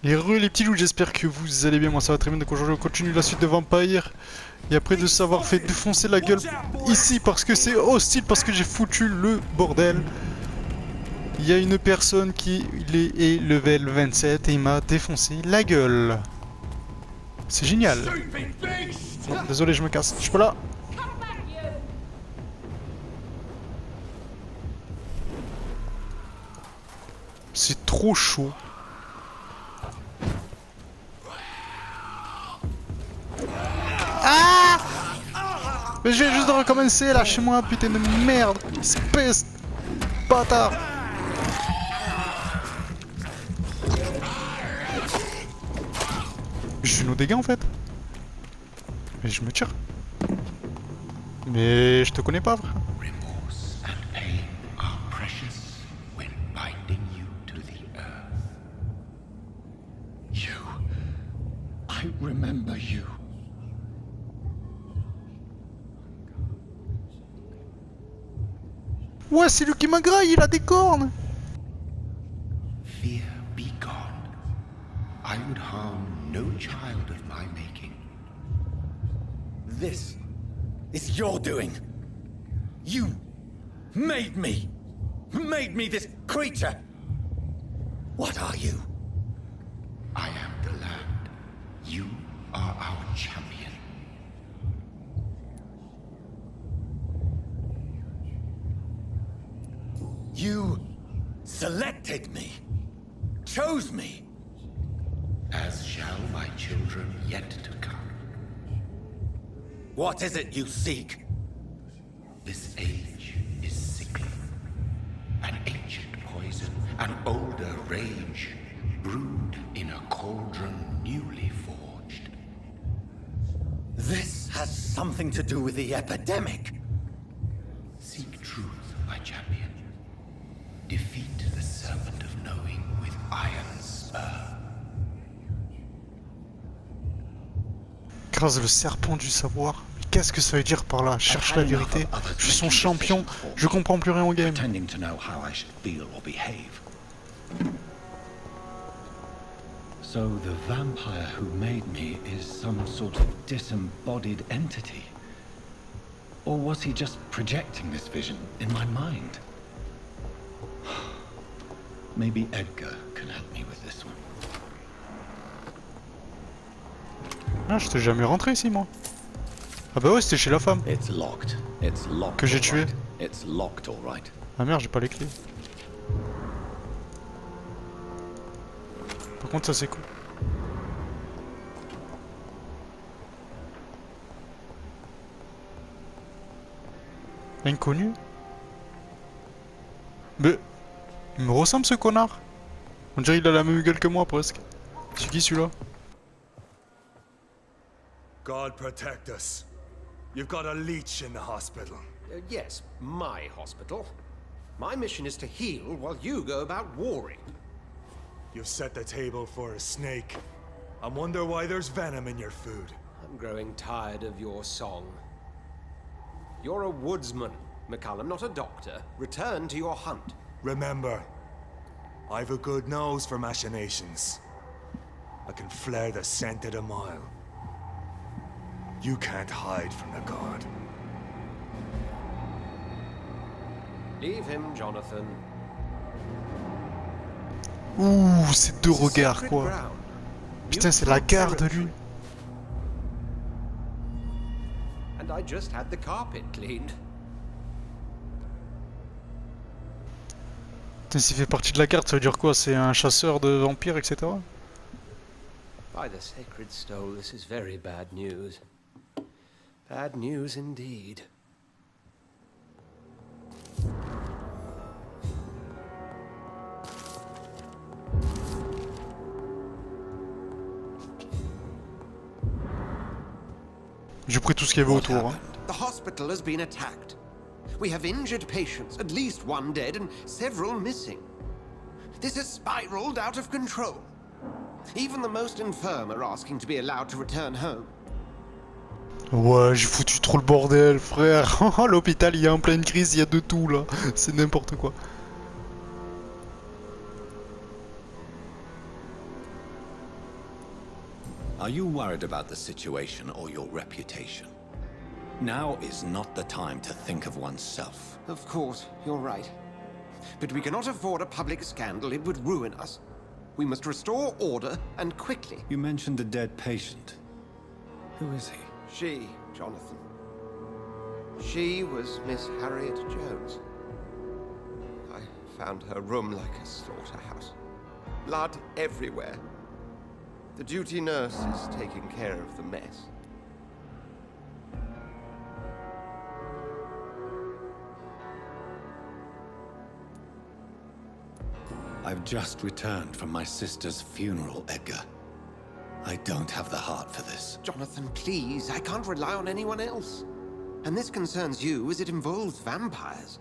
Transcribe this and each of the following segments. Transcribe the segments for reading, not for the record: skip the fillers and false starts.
Les petits loups, j'espère que vous allez bien, moi ça va très bien, donc aujourd'hui on continue la suite de Vampire. Et après de s'avoir fait défoncer la gueule ici parce que c'est hostile, parce que j'ai foutu le bordel. Il y a une personne qui est level 27 et il m'a défoncé la gueule. C'est génial. Bon, désolé, je me casse, je suis pas là. C'est trop chaud. Ah! Mais je viens juste de recommencer, lâchez-moi, putain de merde! Espèce de bâtard! Je suis nos dégâts en fait. Mais je me tire. Mais je te connais pas, frère. Remorse and pain are precious when binding you to the earth. You. I remember you. Ouais, c'est lui qui m'agraille, il a des cornes! Fear be gone. I would harm no child of my making. This is your doing. You made me this creature. What are you? I am the land. You are our champion. You selected me, chose me. As shall my children yet to come. What is it you seek? This age is sickly. An ancient poison, an older rage, brewed in a cauldron newly forged. This has something to do with the epidemic. Seek truth, my champion. Defeat the serpent of knowing with iron spur. Grâce le serpent du savoir. Qu'est-ce que ça veut dire par là? Cherche la vérité. Je suis son champion. Je comprends plus rien au game. Pretending to know how I should feel or behave. So the vampire who made me is some sort of disembodied entity? Or was he just projecting this vision in my mind? Maybe Edgar can help me with this one. Ah, je t'ai jamais rentré ici, moi. Ah bah ouais, c'était chez la femme. It's locked. It's locked. Que j'ai tué. It's locked, all right. Ah merde, j'ai pas les clés. Par contre, ça c'est cool. Inconnu? Mais... il me ressemble ce connard. On dirait qu'il a la même gueule que moi presque. C'est qui celui-là? God protect us. You've got a leech in the hospital. Yes, my hospital. My mission is to heal while you go about warring. You've set the table for a snake. I wonder why there's venom in your food. I'm growing tired of your song. You're a woodsman, McCallum, not a doctor. Return to your hunt. Remember, I've a good nose for machinations. I can flare the scent at a mile. You can't hide from the god. Leave him, Jonathan. Ouh, ces deux regards quoi. Putain, c'est la garde lui. And I just had the carpet cleaned. Putain, s'il fait partie de la garde, ça veut dire quoi? C'est un chasseur de vampires, etc. By the sacred stole, this is very bad news. Bad news indeed. J'ai pris tout ce qu'il y avait autour. Hein. The hospital has been attacked. We have injured patients, at least one dead and several missing. This has spiraled out of control. Even the most infirm are asking to be allowed to return home. Ouais, j'ai foutu trop le bordel, frère. L'hôpital, il est en pleine crise, il y a de tout là. C'est n'importe quoi. Are you worried about the situation or your reputation? Now is not the time to think of oneself. Of course, you're right. But we cannot afford a public scandal. It would ruin us. We must restore order, and quickly. You mentioned a dead patient. Who is he? She, Jonathan. She was Miss Harriet Jones. I found her room like a slaughterhouse. Blood everywhere. The duty nurse is taking care of the mess. I've just returned from my sister's funeral, Edgar. I don't have the heart for this. Jonathan, please, I can't rely on anyone else. And this concerns you as it involves vampires.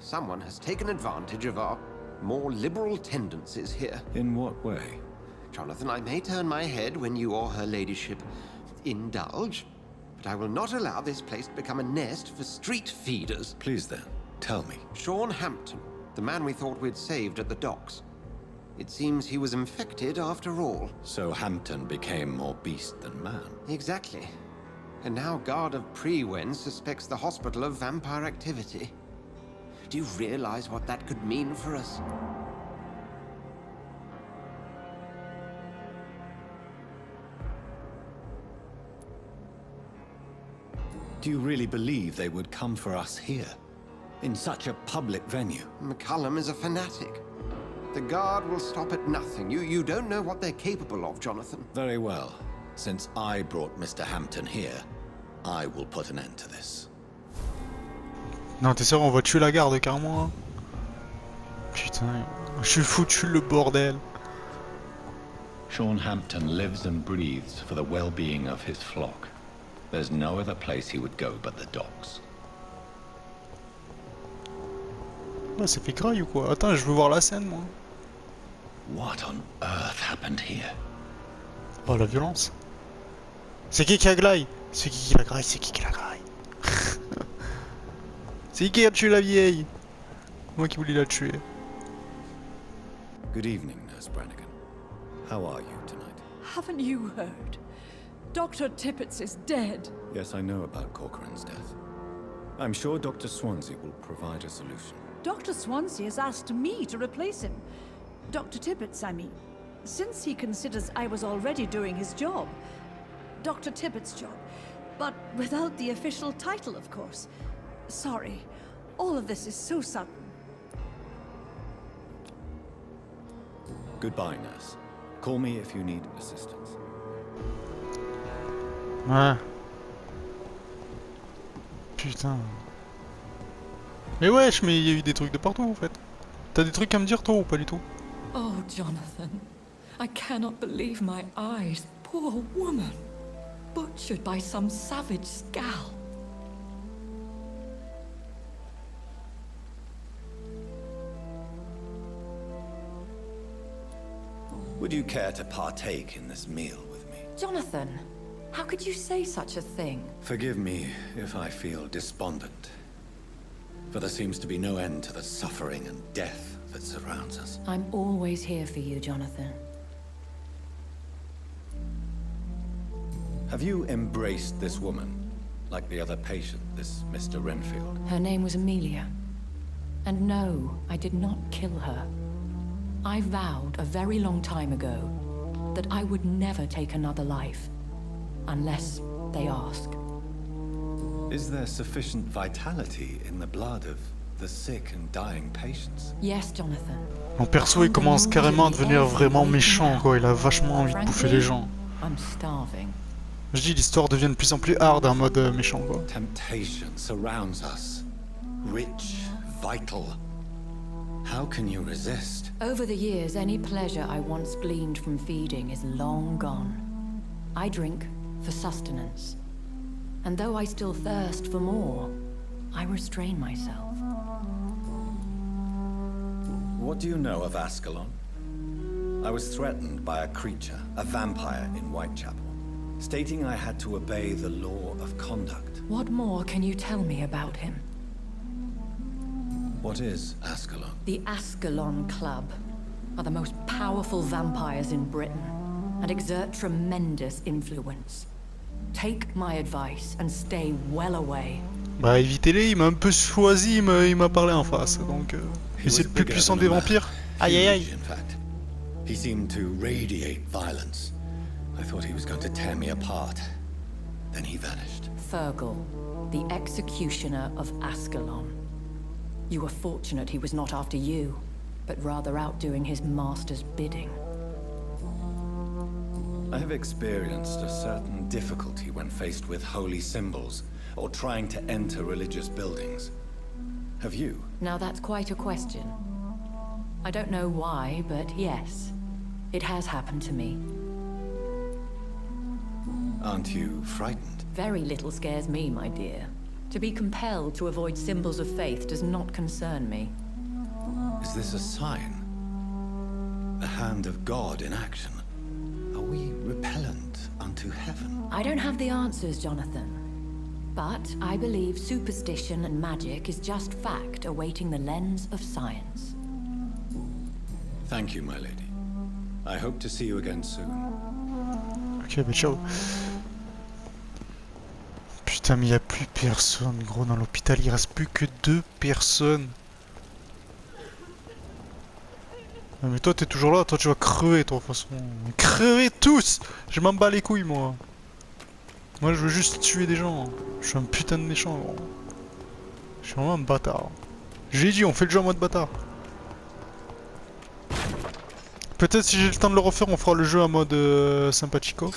Someone has taken advantage of our more liberal tendencies here. In what way? Jonathan, I may turn my head when you or her ladyship indulge, but I will not allow this place to become a nest for street feeders. Please then, tell me. Sean Hampton, the man we thought we'd saved at the docks. It seems he was infected after all. So Hampton became more beast than man. Exactly. And now Guard of Prewen suspects the hospital of vampire activity. Do you realize what that could mean for us? Do you really believe they would come for us here? In such a public venue? McCullum is a fanatic. The Guard will stop at nothing. You don't know what they're capable of, Jonathan. Very well. Since I brought Mr. Hampton here, I will put an end to this. Non, t'es sûr, on va tuer la garde carrément hein. Putain, je suis foutu le bordel. Sean Hampton lives and breathes for the well-being of his flock. There's no other place he would go but the docks. Ouais, ça fait graille ou quoi? Attends, je veux voir la scène moi. What on earth happened here? Oh la violence. C'est qui a glaille? C'est qui la graille? C'est qui la graille? C'est qui a tué la vieille? Moi qui voulais la tuer. Good evening, Nurse Brannigan. How are you tonight? Haven't you heard? Dr. Tippett is dead. Yes, I know about Corcoran's death. I'm sure Dr. Swansea will provide a solution. Dr. Swansea has asked me to replace him. Dr. Tippett, I mean. Since he considers I was already doing his job. Dr. Tippett's job. But without the official title, of course. Sorry. All of this is so sudden. Goodbye, Nurse. Call me if you need assistance. Ouais. Putain. Mais wesh, mais il y a eu des trucs de partout en fait. T'as des trucs à me dire toi ou pas du tout? Oh, Jonathan, I cannot believe my eyes. Poor woman, butchered by some savage scowl. Would you care to partake in this meal with me? Jonathan, how could you say such a thing? Forgive me if I feel despondent. For there seems to be no end to the suffering and death that surrounds us. I'm always here for you, Jonathan. Have you embraced this woman, like the other patient, this Mr. Renfield? Her name was Amelia. And no, I did not kill her. I vowed a very long time ago that I would never take another life, unless they ask. Is there sufficient vitality in the blood of the sick and dying patients? Yes, Jonathan. Mon perso il commence carrément à devenir vraiment méchant quoi, il a vachement envie de bouffer les gens. I'm starving. Je dis l'histoire devient de plus en plus hard en mode méchant quoi. Temptation surrounds us. Rich, vital. How can you resist? Over the years, any pleasure I once gleaned from feeding is long gone. I drink for sustenance. And though I still thirst for more, I restrain myself. What do you know of Ascalon? I was threatened by a creature, a vampire in Whitechapel, stating I had to obey the law of conduct. What more can you tell me about him? What is Ascalon? The Ascalon Club are the most powerful vampires in Britain. and exert tremendous influence. Take my advice and stay well away. Bah évitez-les, il m'a un peu choisi, il m'a parlé en face, donc... Mais c'est le plus puissant des vampires. Aïe aïe aïe. In fact, he seemed to radiate violence. I thought he was going to tear me apart. Then he vanished. Fergal, the executioner of Ascalon. You were fortunate he was not after you, but rather out doing his master's bidding. I have experienced a certain difficulty when faced with holy symbols, or trying to enter religious buildings. Have you? Now that's quite a question. I don't know why, but yes, it has happened to me. Aren't you frightened? Very little scares me, my dear. To be compelled to avoid symbols of faith does not concern me. Is this a sign? A hand of God in action? Are we repellent unto heaven? I don't have the answers, Jonathan. But I believe superstition and magic is just fact awaiting the lens of science. Thank you, my lady. I hope to see you again soon. Ok, bah ciao. Putain, mais il n'y a plus personne, gros, dans l'hôpital. Il reste plus que 2 personnes. Ah, mais toi, t'es toujours là. Toi, tu vas crever, toi, de toute façon. Crever tous! Je m'en bats les couilles, moi. Moi, je veux juste tuer des gens. Je suis un putain de méchant, gros. Je suis vraiment un bâtard. J'ai dit, on fait le jeu en mode bâtard. Peut-être si j'ai le temps de le refaire, on fera le jeu en mode sympathico.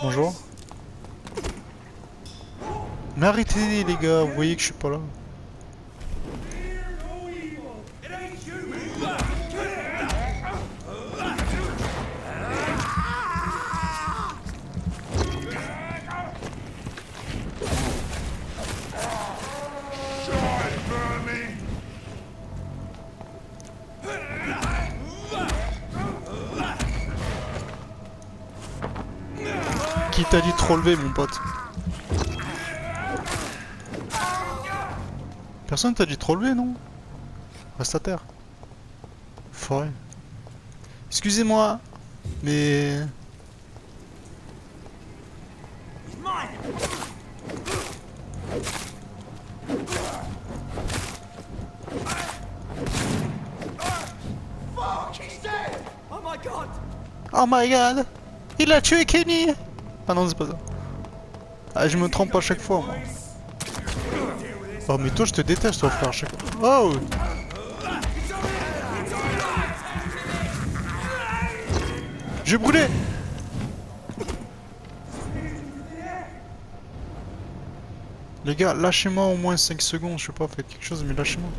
Bonjour. Mais arrêtez les gars, vous voyez que je suis pas là. Qui t'a dit de te relever, mon pote? Personne t'a dit de te relever, non? Reste à terre. Forêt. Excusez-moi, mais... Oh my god! Il a tué Kenny! Ah non, c'est pas ça. Ah, je me trompe à chaque fois, moi. Oh, mais toi, je te déteste, toi, frère, à chaque fois. Oh! J'ai brûlé! Les gars, lâchez-moi au moins 5 secondes, je sais pas, faites quelque chose, mais lâchez-moi.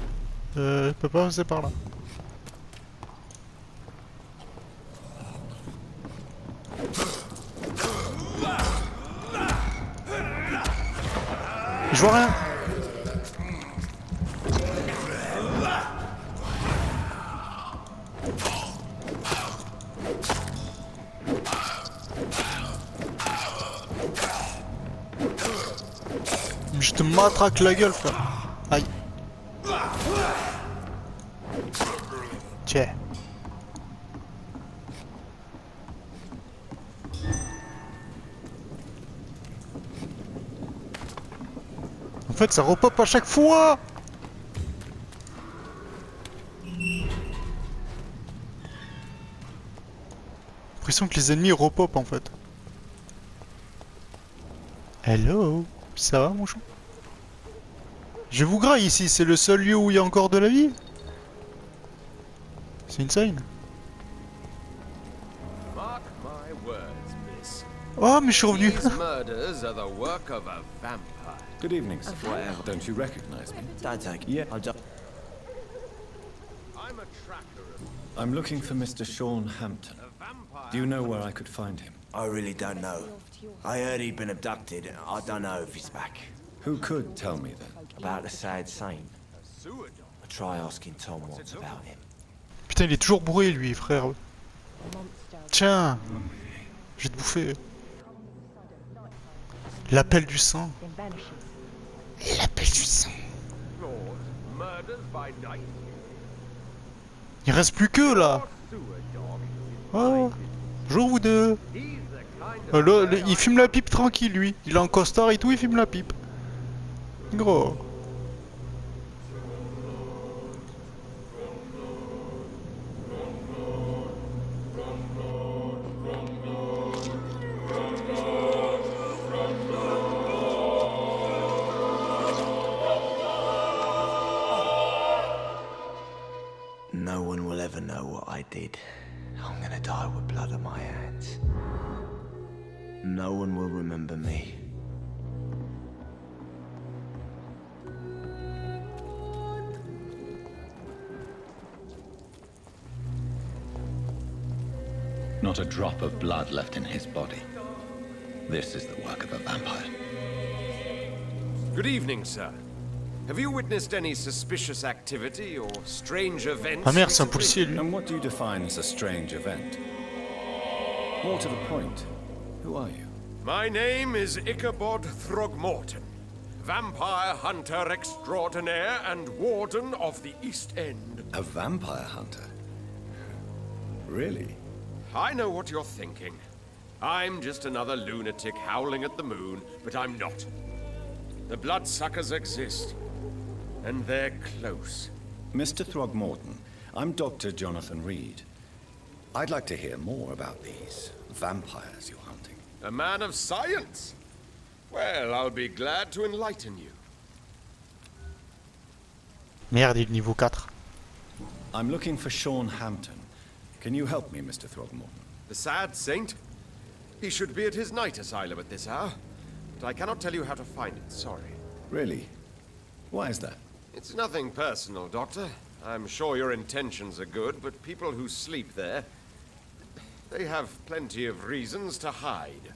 Je peux pas passer par là. Je vois rien. Je te matraque la gueule, frère. Aïe. Tiens. En fait, ça repop à chaque fois. L'impression que les ennemis repop en fait. Hello, ça va mon chou? Je vous graille ici, c'est le seul lieu où il y a encore de la vie. C'est insane. Oh mais je suis revenu. Good evening, sir. Don't you recognize me? Don't take it. Yeah. I'm just... I'm looking for Mr. Sean Hampton. Do you know where I could find him? I really don't know. I heard he'd been abducted. I don't know if he's back. Who could tell me then? About the sad saint. I'll try asking Tom what's about him. Putain, il est toujours bourré lui, frère. Tiens, je vais te bouffer. L'appel du sang. L'appel du sang. Il reste plus que là. Oh, Bonjour vous deux. Là, il fume la pipe tranquille lui. Il est en costard et tout, il fume la pipe. Gros. No one will ever know what I did. I'm gonna die with blood on my hands. No one will remember me. Not a drop of blood left in his body. This is the work of a vampire. Good evening, sir. Have you witnessed any suspicious activity or strange events? Ah merde, c'est un recently? policier lui. And what do you define as a strange event? More to the point, who are you? My name is Ichabod Throgmorton, vampire hunter extraordinaire and warden of the East End. A vampire hunter? Really? I know what you're thinking. I'm just another lunatic howling at the moon, but I'm not. The bloodsuckers exist, and they're close. Mr. Throgmorton, I'm Dr. Jonathan Reid. I'd like to hear more about these vampires you're hunting. A man of science? Well, I'll be glad to enlighten you. Merde, il est niveau 4. I'm looking for Sean Hampton. Can you help me, Mr. Throgmorton? The sad saint? He should be at his night asylum at this hour, but I cannot tell you how to find it, sorry. Really? Why is that? It's nothing personal, Doctor. I'm sure your intentions are good, but people who sleep there, they have plenty of reasons to hide.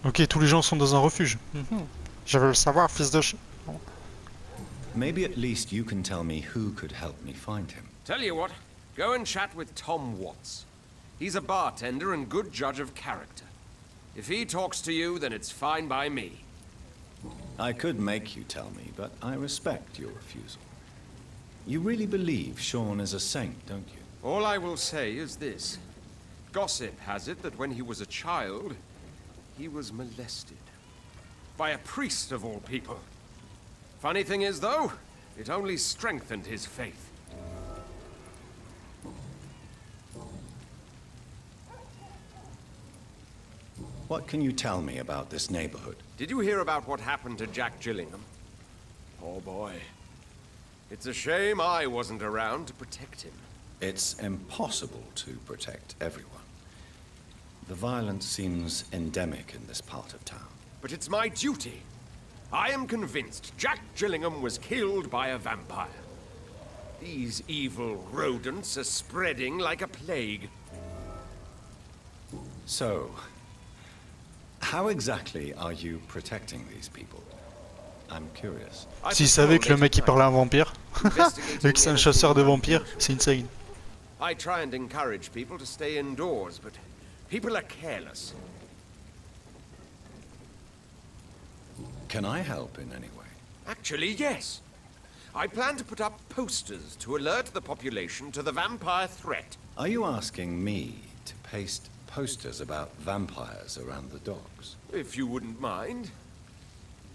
Ok, tous les gens sont dans un refuge. Je veux le savoir, fils de ch... Maybe at least you can tell me who could help me find him. Tell you what, go and chat with Tom Watts. He's a bartender and good judge of character. If he talks to you, then it's fine by me. I could make you tell me, but I respect your refusal. You really believe Sean is a saint, don't you? All I will say is this. Gossip has it that when he was a child, he was molested. By a priest of all people. Funny thing is, though, it only strengthened his faith. What can you tell me about this neighborhood? Did you hear about what happened to Jack Gillingham? Oh boy. It's a shame I wasn't around to protect him. It's impossible to protect everyone. The violence seems endemic in this part of town. But it's my duty. I am convinced Jack Gillingham was killed by a vampire. These evil rodents are spreading like a plague. So, how exactly are you protecting these people? I'm curious. S'il savait que le mec il parlait un vampire, et que c'est un chasseur de vampires, c'est insane. I try and encourage people to stay indoors, but people are careless. Can I help in any way? Actually, yes. I plan to put up posters to alert the population to the vampire threat. Are you asking me to paste posters about vampires around the docks? If you wouldn't mind.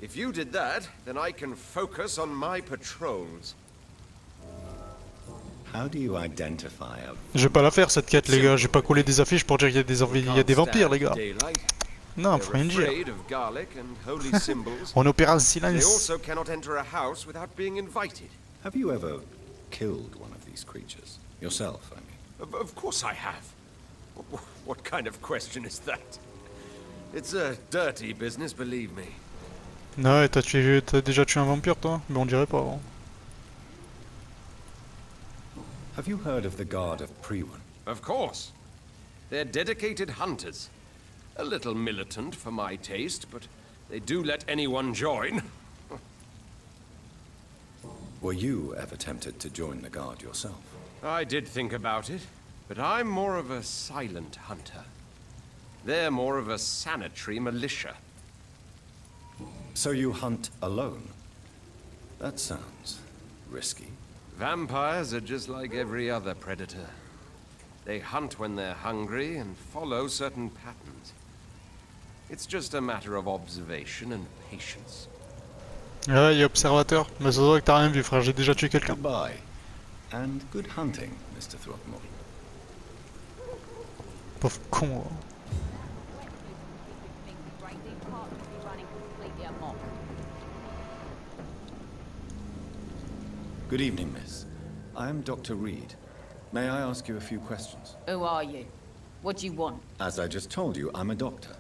If you did that, then I can focus on my patrols. How do you identify a... Je vais pas la faire cette quête les gars, je vais pas coller des affiches pour dire qu'il y a des vampires les gars. Non, faut rien dire. On opère en silence. They also cannot enter a house without being invited. Have you ever killed one of these creatures? Yourself, I mean. Of course I have. What kind of question is that? It's a dirty business, believe me. Ouais, t'as déjà tué un vampire toi? Mais on dirait pas. Hein. Have you heard of the Guard of Prewan? Of course. They're dedicated hunters. A little militant for my taste, but they do let anyone join. Were you ever tempted to join the Guard yourself? I did think about it, but I'm more of a silent hunter. They're more of a sanitary militia. So you hunt alone? That sounds risky. Vampires are just like every other predator. They hunt when they're hungry and follow certain patterns. It's just a matter of observation and patience. Ouais, il est observateur. Mais ça se voit que t'as rien vu, frère. J'ai déjà tué quelqu'un. Goodbye. And good hunting, Mr. Throckmorton. Pauvre con. Good evening, miss. I am Dr. Reid. May I ask you a few questions? Who are you? What do you want? As I just told you, I'm a doctor.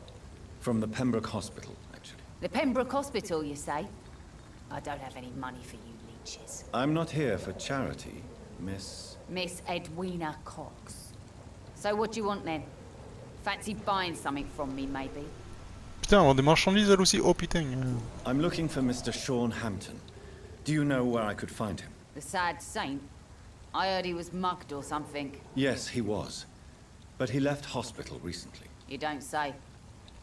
From the Pembroke Hospital, actually. The Pembroke Hospital, you say? I don't have any money for you leeches. I'm not here for charity, Miss... Miss Edwina Cox. So what do you want then? Fancy buying something from me, maybe? Putain, on a des marchandises elle aussi. Oh putain. I'm looking for Mr. Sean Hampton. Do you know where I could find him? The sad saint? I heard he was mugged or something. Yes, he was. But he left hospital recently. You don't say.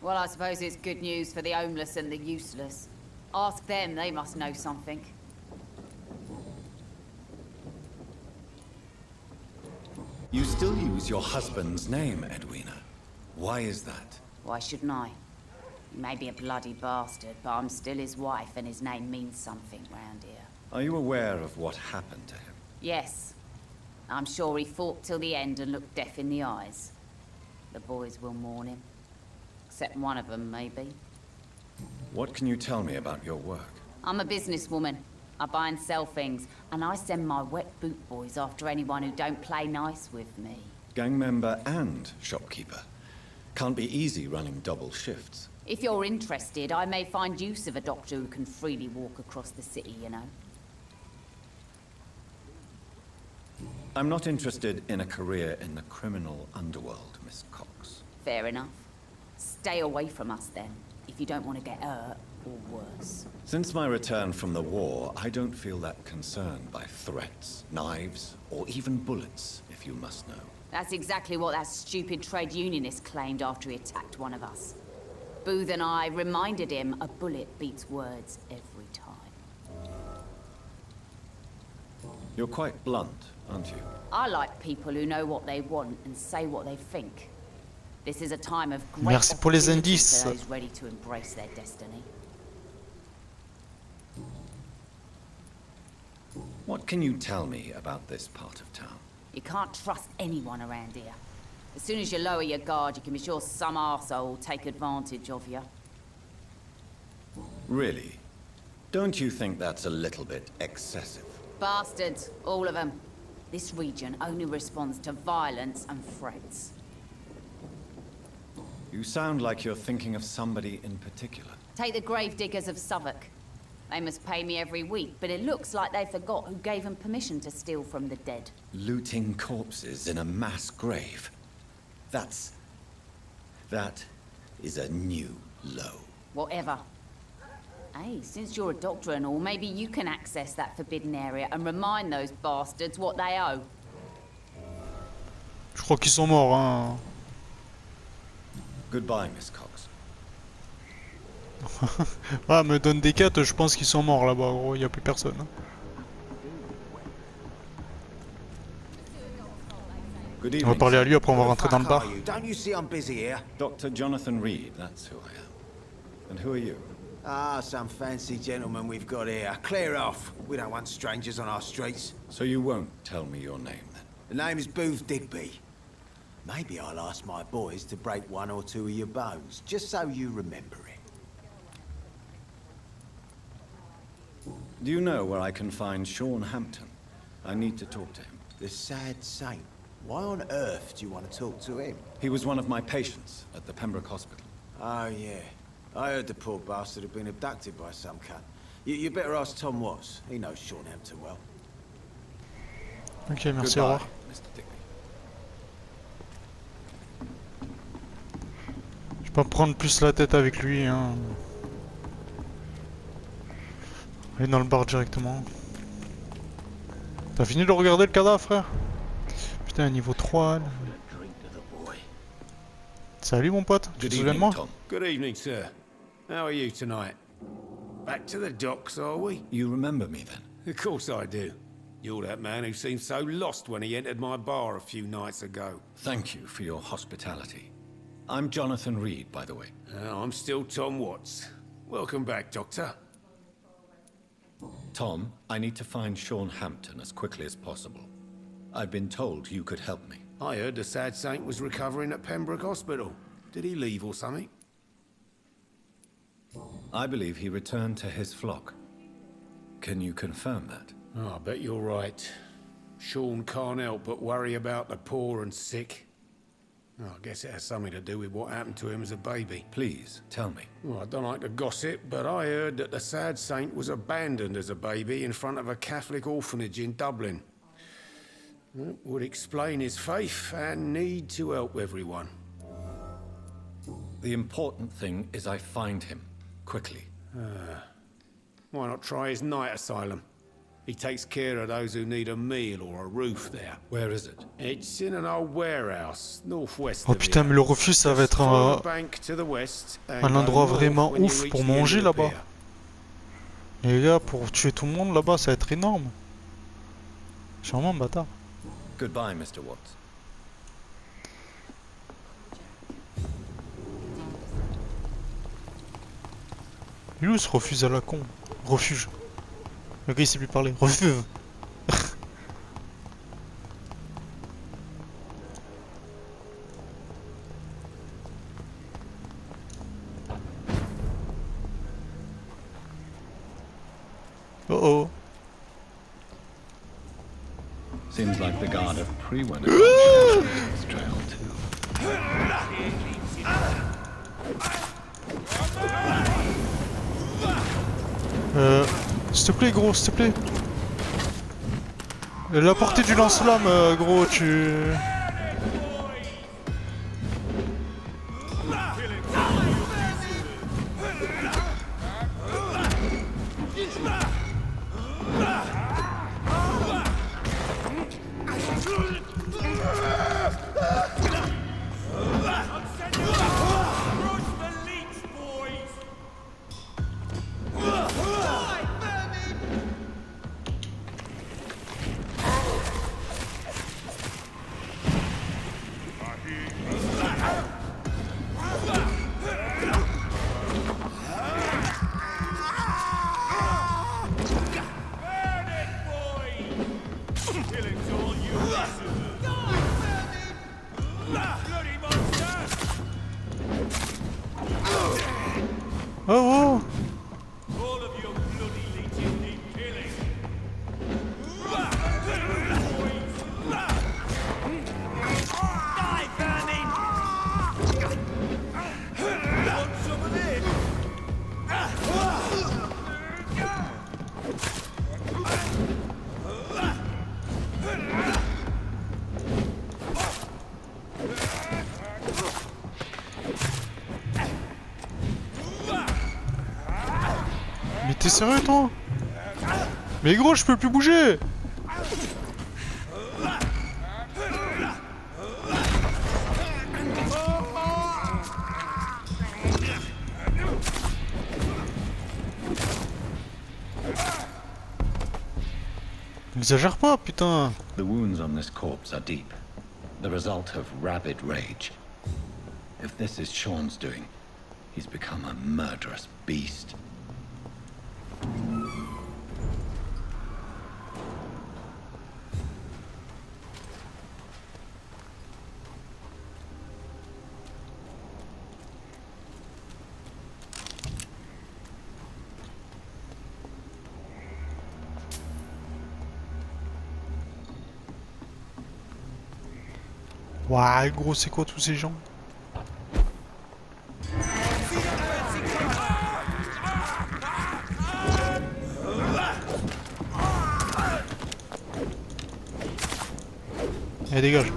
Well, I suppose it's good news for the homeless and the useless. Ask them, they must know something. You still use your husband's name, Edwina. Why is that? Why shouldn't I? He may be a bloody bastard, but I'm still his wife and his name means something round here. Are you aware of what happened to him? Yes. I'm sure he fought till the end and looked death in the eyes. The boys will mourn him. Except one of them, maybe. What can you tell me about your work? I'm a businesswoman. I buy and sell things, and I send my wet boot boys after anyone who don't play nice with me. Gang member and shopkeeper. Can't be easy running double shifts. If you're interested, I may find use of a doctor who can freely walk across the city, you know. I'm not interested in a career in the criminal underworld, Miss Cox. Fair enough. Stay away from us then, if you don't want to get hurt or worse. Since my return from the war, I don't feel that concerned by threats, knives, or even bullets, if you must know. That's exactly what that stupid trade unionist claimed after he attacked one of us. Booth and I reminded him a bullet beats words every time. You're quite blunt, aren't you? I like people who know what they want and say what they think. This is a time of great Merci pour les opportunity indices. for those ready to embrace their destiny. What can you tell me about this part of town? You can't trust anyone around here. As soon as you lower your guard, you can be sure some arsehole will take advantage of you. Really? Don't you think that's a little bit excessive? Bastards, all of them. This region only responds to violence and threats. You sound like you're thinking of somebody in particular. Take the gravediggers of Southwark. They must pay me every week, but it looks like they forgot who gave them permission to steal from the dead. Looting corpses in a mass grave. That is a new low. Whatever. Hey, since you're a doctor and all, maybe you can access that forbidden area and remind those bastards what they owe. Je crois qu'ils sont morts, hein. Goodbye, Miss Cox. Ah, me donne des quêtes, je pense qu'ils sont morts là-bas, gros, y a plus personne. Hein. Good On evening. va parler à lui, après on va rentrer dans le bar. Don't you see I'm busy here? Dr. Jonathan Reid, that's who I am. And who are you? Ah, some fancy gentleman we've got here. Clear off. We don't want strangers on our streets. So you won't tell me your name, then? The name is Booth Digby. Maybe I'll ask my boys to break one or two of your bones, just so you remember it. Do you know where I can find Sean Hampton? I need to talk to him. The sad saint. Why on earth do you want to talk to him? He was one of my patients at the Pembroke Hospital. Oh, yeah. I heard the poor bastard had been abducted by some cunt. You better ask Tom Watts. He knows Sean Hampton well. Ok, merci, au Goodbye, revoir. Mr. Digby. Je vais pas me prendre plus la tête avec lui, hein. Aller dans le bar directement. T'as fini de regarder le cadavre, frère? Putain, niveau 3. Là. Salut mon pote, tu te souviens de moi? Tom. Good evening, sir. How are you tonight? Back to the docks, are we? You remember me then? Of course I do. You're that man who seemed so lost when he entered my bar a few nights ago. Thank you for your hospitality. I'm Jonathan Reid, by the way. I'm still Tom Watts. Welcome back, Doctor. Tom, I need to find Sean Hampton as quickly as possible. I've been told you could help me. I heard the sad saint was recovering at Pembroke Hospital. Did he leave or something? I believe he returned to his flock. Can you confirm that? Oh, I bet you're right. Sean can't help but worry about the poor and sick. Oh, I guess it has something to do with what happened to him as a baby. Please, tell me. Well, I don't like to gossip, but I heard that the sad saint was abandoned as a baby in front of a Catholic orphanage in Dublin. That would explain his faith and need to help everyone. The important thing is I find him, quickly. Why not try his night asylum? He takes care of those who need a meal or a roof there. Where is it? It's in an old warehouse, northwest Oh of putain, here. mais le refuge, ça va être Follow the bank to the west and un endroit go north vraiment when you ouf reach pour the end manger of the là-bas. pier. Et les gars, pour tuer tout le monde là-bas, ça va être énorme. Je suis vraiment un bâtard. Goodbye, Mr. Watts. Il est où ce refuge à la con? Refuge. Le gars il sait plus parler. Refuge. Oh oh. Seems like the guard of pre-went this trail too. S'il te plaît gros, s'il te plaît. La portée du lance-flamme gros, tu... Oh oh. Mais t'es sérieux toi? Mais gros, je peux plus bouger. Exagère pas, putain. The wounds on this corpse are deep, the result of rabid rage. If this is Sean's doing, he's become a murderous beast. Ouah, gros, c'est quoi tous ces gens? Allez, dégage.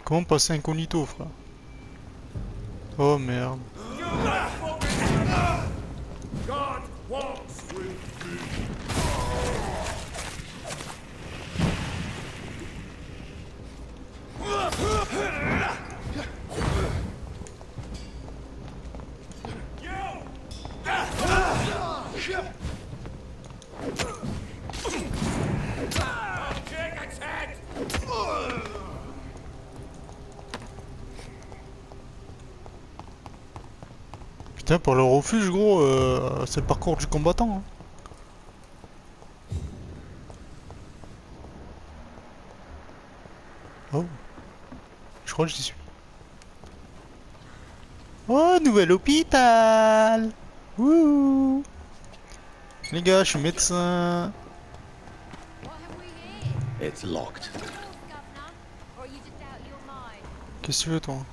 Comment passer incognito, frère? Oh merde. God walks with me. Putain, pour le refuge, gros, c'est le parcours du combattant. Hein. Oh. Je crois que j'y suis. Oh, nouvel hôpital. Wouh. Les gars, je suis médecin. It's locked. Qu'est-ce que tu veux, toi?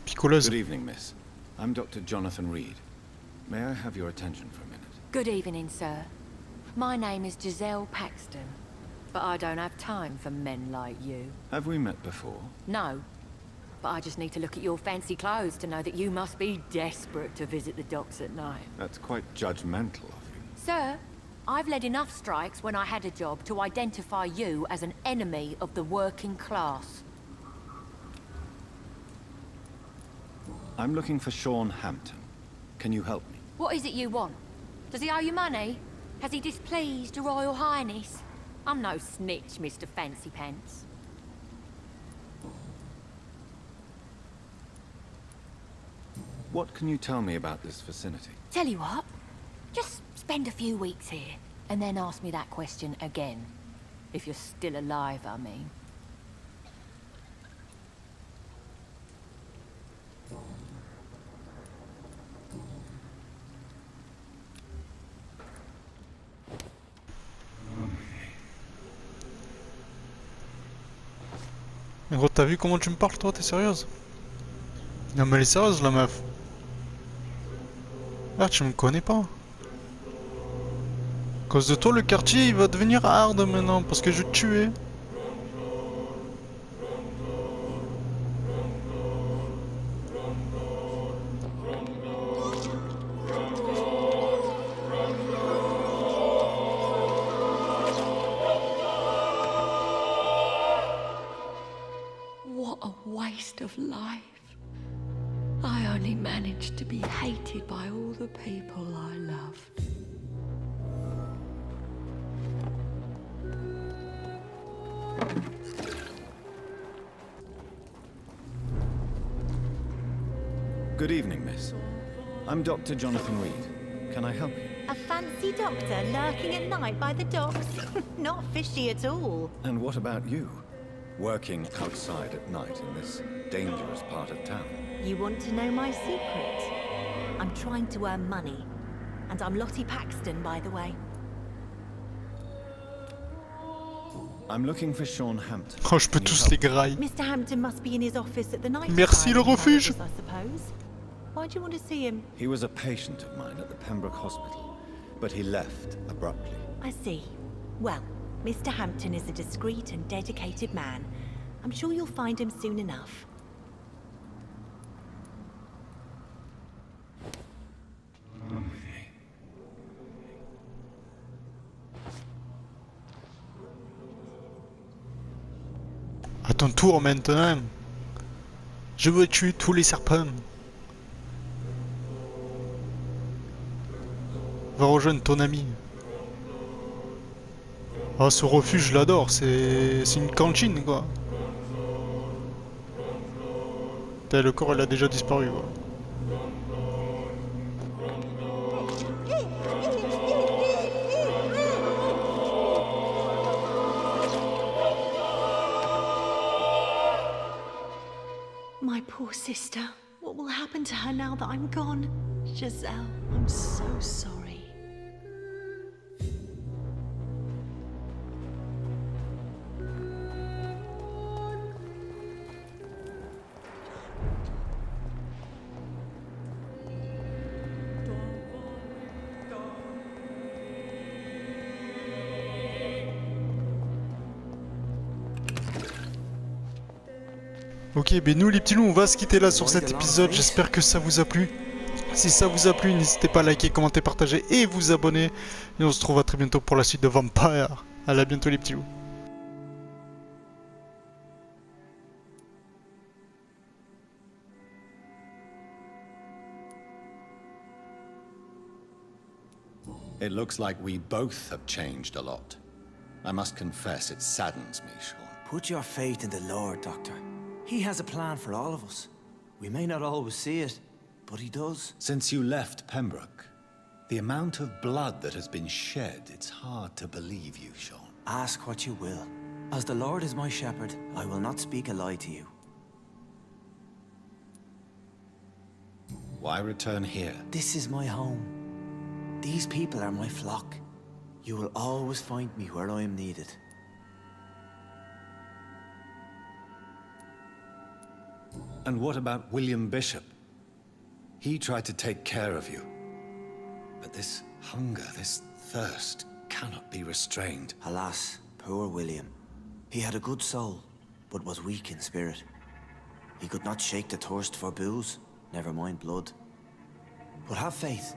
Picoleuse. Good evening, miss. I'm Dr. Jonathan Reid. May I have your attention for a minute? Good evening, sir. My name is Giselle Paxton, but I don't have time for men like you. Have we met before? No, but I just need to look at your fancy clothes to know that you must be desperate to visit the docks at night. That's quite judgmental of you. Sir, I've led enough strikes when I had a job to identify you as an enemy of the working class. I'm looking for Sean Hampton. Can you help me? What is it you want? Does he owe you money? Has he displeased your Royal Highness? I'm no snitch, Mr. Fancy Pants. What can you tell me about this vicinity? Tell you what, just spend a few weeks here, and then ask me that question again. If you're still alive, I mean. Mais gros, t'as vu comment tu me parles, toi? T'es sérieuse? Non mais elle est sérieuse, la meuf. Ah, tu me connais pas. À cause de toi, le quartier, il va devenir hard maintenant, parce que je vais te tuer. What a waste of life. I only managed to be hated by all the people I loved. Good evening, miss. I'm Dr. Jonathan Reid. Can I help you? A fancy doctor lurking at night by the docks? Not fishy at all. And what about you? Working outside at night in this dangerous part of town. You want to know my secret? I'm trying to earn money. And I'm Lottie Paxton, by the way. I'm looking for Sean Hampton. Oh, je peux tous les grailler. Mr. Hampton must be in his office at the night. Merci le refuge. I suppose. Why do you want to see him? He was a patient of mine at the Pembroke Hospital, but he left abruptly. I see. Well, Mr. Hampton is a discreet and dedicated man. I'm sure you'll find him soon enough. À ton tour maintenant. Je veux tuer tous les serpents. Va rejoindre ton ami. Ah, ce refuge, je l'adore. C'est une cantine, quoi. Putain, le corps, il a déjà disparu, quoi. My poor sister. What will happen to her now that I'm gone? Giselle, I'm so sorry. Ok, ben nous les petits loups, on va se quitter là sur cet épisode. J'espère que ça vous a plu. Si ça vous a plu, n'hésitez pas à liker, commenter, partager et vous abonner. Et on se retrouve à très bientôt pour la suite de Vampire. Allez, à bientôt les petits loups. It looks like we both have changed a lot. I must confess, it saddens me, Sean. Put your faith in the Lord, Doctor. He has a plan for all of us. We may not always see it, but he does. Since you left Pembroke, the amount of blood that has been shed, it's hard to believe you, Sean. Ask what you will. As the Lord is my shepherd, I will not speak a lie to you. Why return here? This is my home. These people are my flock. You will always find me where I am needed. And what about William Bishop? He tried to take care of you. But this hunger, this thirst, cannot be restrained. Alas, poor William. He had a good soul, but was weak in spirit. He could not shake the thirst for booze, never mind blood. But have faith.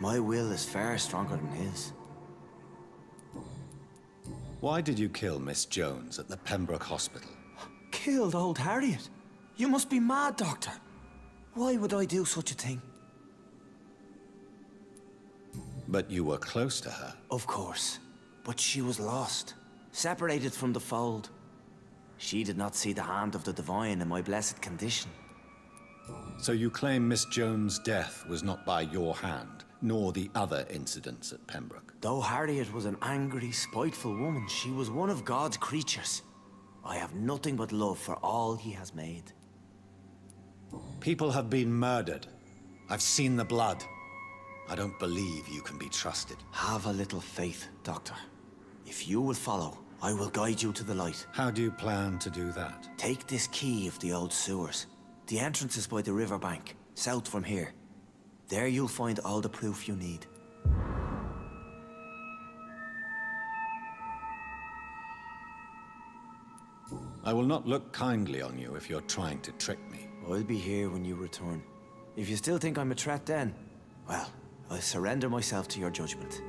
My will is far stronger than his. Why did you kill Miss Jones at the Pembroke Hospital? Killed old Harriet? You must be mad, Doctor. Why would I do such a thing? But you were close to her. Of course. But she was lost. Separated from the fold. She did not see the hand of the divine in my blessed condition. So you claim Miss Jones' death was not by your hand, nor the other incidents at Pembroke? Though Harriet was an angry, spiteful woman, she was one of God's creatures. I have nothing but love for all he has made. People have been murdered. I've seen the blood. I don't believe you can be trusted. Have a little faith, Doctor. If you will follow, I will guide you to the light. How do you plan to do that? Take this key of the old sewers. The entrance is by the riverbank, south from here. There you'll find all the proof you need. I will not look kindly on you if you're trying to trick me. I'll be here when you return. If you still think I'm a threat then, well, I'll surrender myself to your judgment.